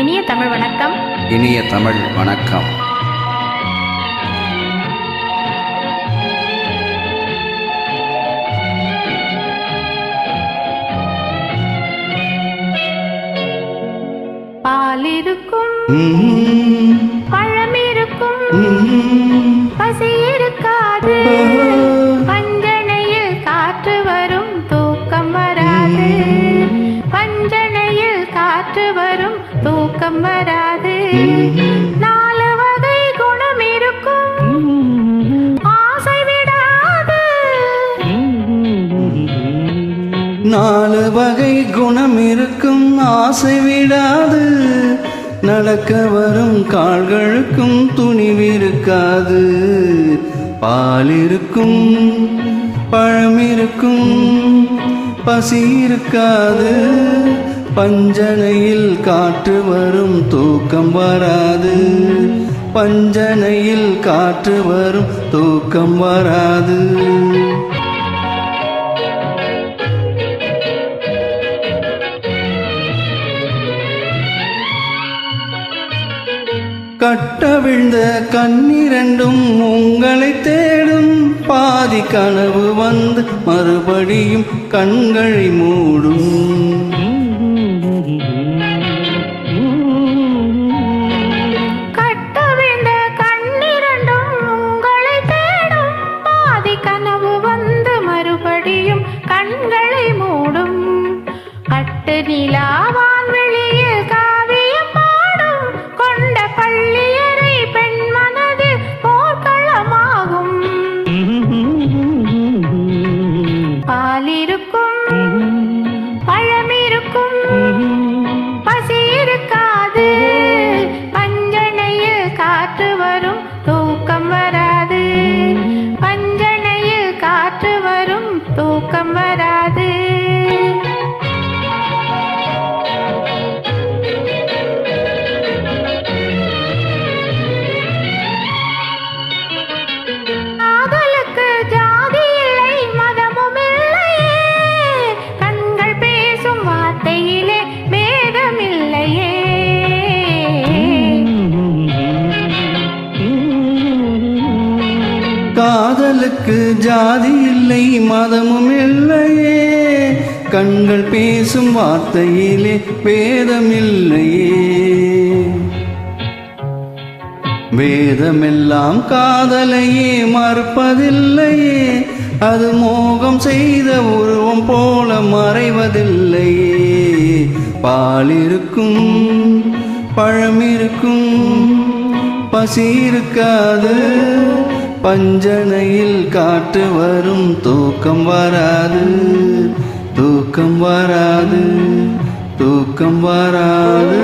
இனிய தமிழ் வணக்கம். இனிய தமிழ் வணக்கம். பால் இருக்கும், பழம் இருக்கும், பசி இருக்காது, பஞ்சனையில் காற்று வரும் தூக்கம் வராது, பஞ்சனையில் காற்று வரும் தூக்கம் வராது. நாலு வகை குணம் இருக்கும், ஆசை விடாது. நாலு வகை குணம் இருக்கும், ஆசை விடாது. நடக்க வரும் கால்களுக்கும் துணிவிருக்காது. பால் இருக்கும், பழம் இருக்கும், பசி இருக்காது, பஞ்சனையில் காற்று வரும் தூக்கம் வராது, பஞ்சனையில் காற்று வரும் தூக்கம் வராது. கட்டவிழ்ந்த கண்ணிரண்டும் உங்களை தேடும். பாதி கனவு வந்து மறுபடியும் கண்களை மூடும். கட்டவிழ்ந்த கண்ணிரண்டும் உங்களை தேடும். பாதி கனவு வந்து மறுபடியும் கண்களை மூடும். கட்டு நிலாவான் வெளியில் காவியம் பாடும். கொண்ட பள்ளியறை பெண் மனது போர்க்களமாகும். பால் இருக்கும், பழம் இருக்கும், பசி இருக்காது, பஞ்சனையில் காற்று வரும் தூக்கம் வராது, பஞ்சனையில் காற்று வரும் தூக்கம் வராது. காதலுக்கு ஜாதி இல்லை, மதமும் இல்லையே, கண்கள் பேசும் வார்த்தையிலே பேதமில்லையே. காதலுக்கு ஜாதி இல்லை, மதமும் இல்லையே, கண்கள் பேசும் வார்த்தையிலே பேதமில்லையே. வேதமெல்லாம் காதலையே மறுப்பதில்லையே, அது மோகம் செய்த உருவம் போல மறைவதில்லையே. பால் இருக்கும், பழம் இருக்கும், பசி இருக்காது, பஞ்சனையில் காற்று வரும் தூக்கம் வராது, தூக்கம் வராது, தூக்கம் வராது.